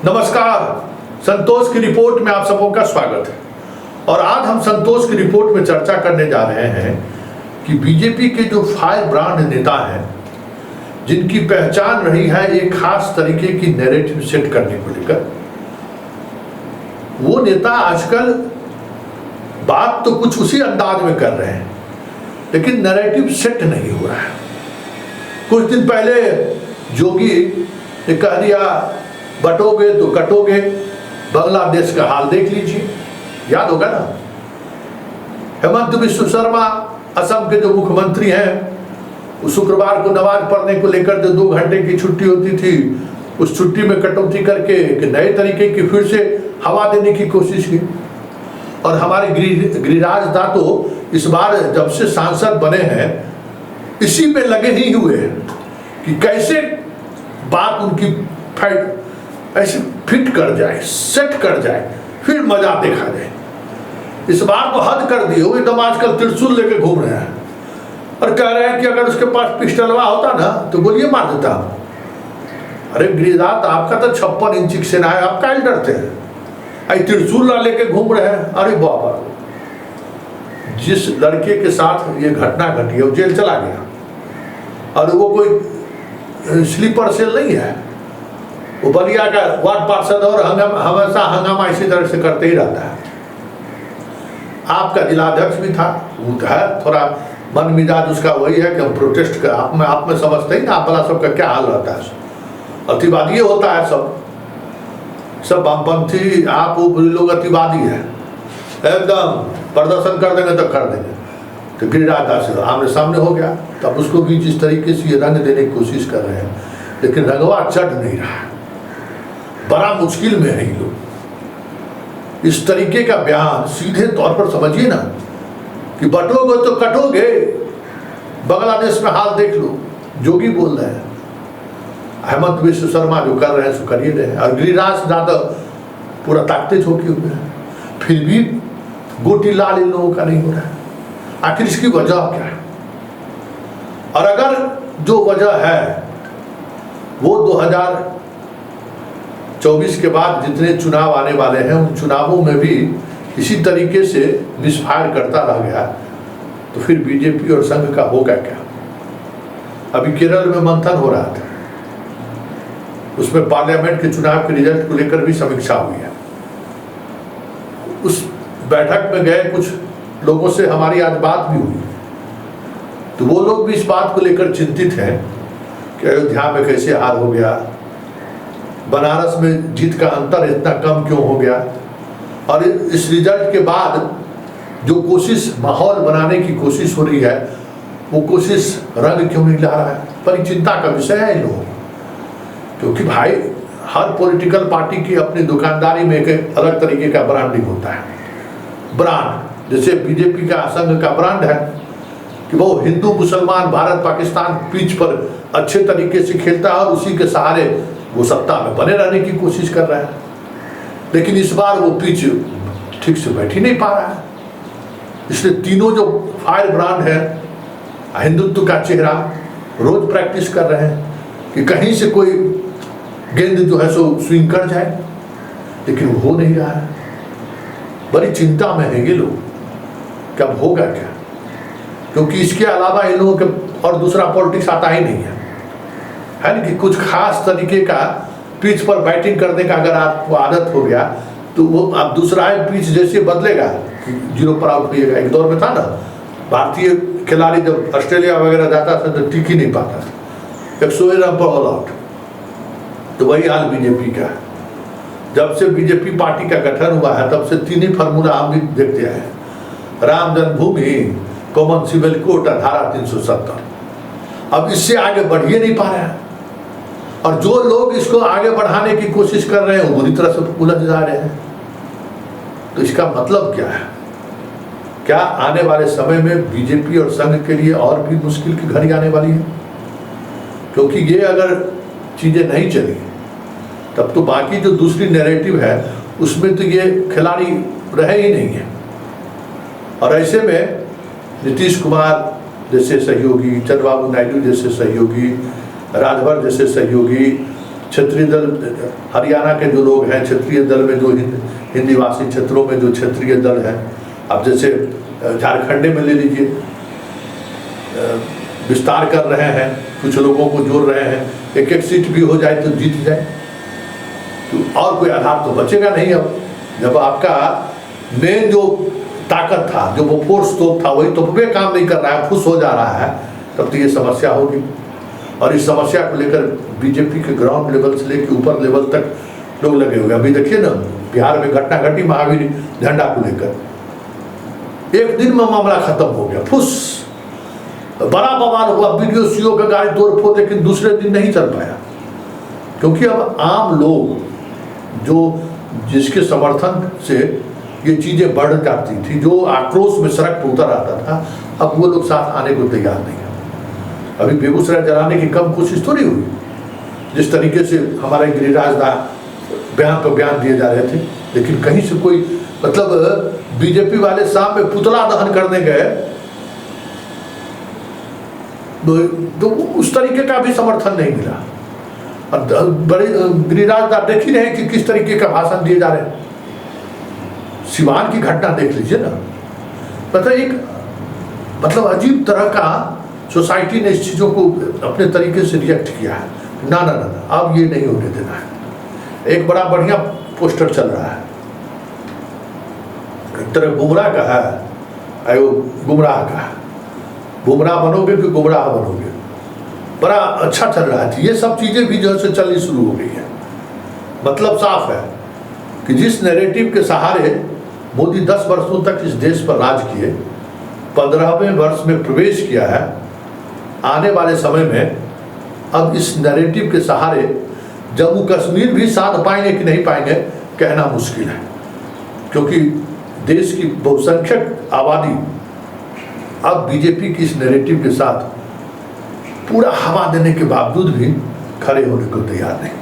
नमस्कार, संतोष की रिपोर्ट में आप सबों का स्वागत है। और आज हम संतोष की रिपोर्ट में चर्चा करने जा रहे हैं कि बीजेपी के जो फायर ब्रांड नेता हैं, जिनकी पहचान रही है एक खास तरीके की नैरेटिव सेट करने को लेकर, वो नेता आजकल बात तो कुछ उसी अंदाज में कर रहे हैं, लेकिन नैरेटिव सेट नहीं हो रहा है। कुछ दिन पहले जोगी ने कह दिया बटोगे तो कटोगे, बांग्लादेश का हाल देख लीजिए, याद होगा ना। हेमंत बिश्व शर्मा असम के जो मुख्यमंत्री हैं, उस शुक्रवार को नमाज पढ़ने को लेकर जो 2 घंटे की छुट्टी होती थी, उस छुट्टी में कटौती करके एक नए तरीके की फिर से हवा देने की कोशिश की। और हमारे गिरिराज दा तो इस बार जब से सांसद बने हैं, इसी पे लगे ही हुए हैं कि कैसे बात उनकी ऐसे फिट कर जाए, सेट कर जाए, फिर मजा देखा जाए। इस बार तो हद कर दी हो, एकदम आजकल त्रिशूल लेके घूम रहे हैं और कह रहे हैं कि अगर उसके पास पिस्टलवा होता ना तो गोलियां मार देता। अरे गिरिराज, आपका तो 56 इंच की सेना है, आप क्या डरते हैं? आई त्रिशूल लेके घूम रहे हैं। अरे बाबा, जिस लड़के के साथ ये घटना घटी है वो जेल चला गया, और वो कोई स्लीपर सेल नहीं है, वो बलिया का वार्ड पार्षद और हमेशा हंगामा इसी तरह से करते ही रहता है। आपका जिलाध्यक्ष भी था, वो है थोड़ा मन मिजाज उसका वही है कि हम प्रोटेस्ट कर, आप में समझते ही ना, आप वाला सबका क्या हाल रहता है। अतिवादी होता है, सब वामपंथी, आप वो लोग अतिवादी है, एकदम प्रदर्शन कर देंगे तो कर देंगे। तो गिरिराज दास से आमने सामने हो गया, तब उसको भी जिस तरीके से ये रंग देने की कोशिश कर रहे हैं, लेकिन रंगवा चढ़ नहीं रहा, बड़ा मुश्किल में है ये लोग। इस तरीके का बयान सीधे तौर पर समझिए ना कि बटोगे तो कटोगे, बांग्लादेश में हाल देख लो, जोगी बोल रहे हैं। हेमंत बिश्व शर्मा जो कर रहे हैं सो करिए रहे हैं, और गिरिराज दादा पूरा ताकते झोंके हुए हैं, फिर भी गोटी लाल इन लोगों का नहीं हो रहा है। आखिर इसकी वजह क्या है? और अगर जो वजह है वो 2024 के बाद जितने चुनाव आने वाले हैं, उन चुनावों में भी इसी तरीके से मिसफायर करता रह गया, तो फिर बीजेपी और संघ का होगा क्या? अभी केरल में मंथन हो रहा था, उसमें पार्लियामेंट के चुनाव के रिजल्ट को लेकर भी समीक्षा हुई है। उस बैठक में गए कुछ लोगों से हमारी आज बात भी हुई, तो वो लोग भी इस बात को लेकर चिंतित हैं कि अयोध्या में कैसे हार हो गया, बनारस में जीत का अंतर इतना कम क्यों हो गया, और इस रिजल्ट के बाद जो कोशिश माहौल बनाने की कोशिश हो रही है, वो कोशिश रंग क्यों नहीं ला रहा है? बड़ी चिंता का विषय है इन लोगों, क्योंकि भाई हर पॉलिटिकल पार्टी की अपनी दुकानदारी में एक अलग तरीके का ब्रांडिंग होता है। ब्रांड जैसे बीजेपी का संघ का ब्रांड है कि वो हिंदू मुसलमान भारत पाकिस्तान पिच पर अच्छे तरीके से खेलता है, और उसी के सहारे वो सत्ता में बने रहने की कोशिश कर रहा है। लेकिन इस बार वो पिच ठीक से बैठ ही नहीं पा रहा है, इसलिए तीनों जो फायर ब्रांड है, हिंदुत्व का चेहरा, रोज प्रैक्टिस कर रहे हैं कि कहीं से कोई गेंद जो है सो स्विंग कर जाए, लेकिन वो हो नहीं रहा है। बड़ी चिंता में है ये लोग, कब होगा क्या? क्योंकि इसके अलावा इन लोगों के और दूसरा पॉलिटिक्स आता ही नहीं है ना, कि कुछ खास तरीके का पिच पर बैटिंग करने का अगर आपको आदत हो गया, तो वो अब दूसरा है पिच जैसे बदलेगा कि 0 पर आउट होइएगा। एक दौर में था ना, भारतीय खिलाड़ी जब ऑस्ट्रेलिया वगैरह जाता था तो टिक ही नहीं पाता, 100 रन पर ऑल आउट। तो वही हाल बीजेपी का है। जब से बीजेपी पार्टी का गठन हुआ है, तब से 3 ही फार्मूला हम भी देखते हैं, राम जन्मभूमि, कॉमन सिविल कोड, धारा 370। अब इससे आगे बढ़ ही नहीं पा रहा है, और जो लोग इसको आगे बढ़ाने की कोशिश कर रहे हैं वो बुरी तरह से उलझ जा रहे हैं। तो इसका मतलब क्या है? क्या आने वाले समय में बीजेपी और संघ के लिए और भी मुश्किल की घड़ी आने वाली है? क्योंकि ये अगर चीजें नहीं चली, तब तो बाकी जो दूसरी नैरेटिव है उसमें तो ये खिलाड़ी रहे ही नहीं है। और ऐसे में नीतीश कुमार जैसे सहयोगी, चंद्रबाबू नायडू जैसे सहयोगी, राजभर जैसे सहयोगी, क्षेत्रीय दल, हरियाणा के जो लोग हैं क्षेत्रीय दल में, जो हिंदी भाषी क्षेत्रों में जो क्षेत्रीय दल हैं, अब जैसे झारखंड में ले लीजिए, विस्तार कर रहे हैं, कुछ लोगों को जोड़ रहे हैं, एक एक सीट भी हो जाए तो जीत जाए, तो और कोई आधार तो बचेगा नहीं। अब जब आपका मेन जो ताकत था, जो वो फोर्स तोप था, वही तोप पे काम नहीं कर रहा है, फुस हो जा रहा है, तब तो ये समस्या होगी। और इस समस्या को लेकर बीजेपी के ग्राउंड लेवल से लेकर ऊपर लेवल तक लोग लगे हुए। अभी देखिए ना, बिहार में घटना घटी महावीर झंडा को लेकर, एक दिन में मामला खत्म हो गया, फुस, बड़ा बवाल हुआ, वीडियो सीओ का गाड़ी तोड़ फोड़, लेकिन दूसरे दिन नहीं चल पाया, क्योंकि अब आम लोग जो जिसके समर्थन से ये चीजें बढ़ जाती थी, जो आक्रोश में सड़क पर उतर आता था, अब वो लोग साथ आने को तैयार नहीं है। अभी बेगूसराय जलाने की कम कोशिश तो नहीं हुई, जिस तरीके से हमारे गिरिराज दा बयान पर बयान दिए जा रहे थे, लेकिन कहीं से कोई मतलब बीजेपी वाले शाम में पुतला दहन करने गए तो उस तरीके का भी समर्थन नहीं मिला। और बड़े गिरिराज दा देख ही रहे कि किस तरीके का भाषण दिए जा रहे हैं। सिवान की घटना देख लीजिए ना, पता एक मतलब अजीब तरह का सोसाइटी ने इस चीज़ों को अपने तरीके से रिएक्ट किया है। ना ना ना, अब ये नहीं होने देना है। एक बड़ा बढ़िया पोस्टर चल रहा है, एक तरह गुमराह का है, गुमराह का, गुमराह बनोगे कि गुमराह बनोगे, बड़ा अच्छा चल रहा है। ये सब चीज़ें भी जो है चलनी शुरू हो गई है। मतलब साफ है कि जिस नैरेटिव के सहारे मोदी 10 वर्षों तक इस देश पर राज किए, 15वें वर्ष में प्रवेश किया है, आने वाले समय में अब इस नैरेटिव के सहारे जम्मू कश्मीर भी साध पाएंगे कि नहीं पाएंगे कहना मुश्किल है, क्योंकि देश की बहुसंख्यक आबादी अब बीजेपी की इस नैरेटिव के साथ पूरा हवा देने के बावजूद भी खड़े होने को तैयार नहीं।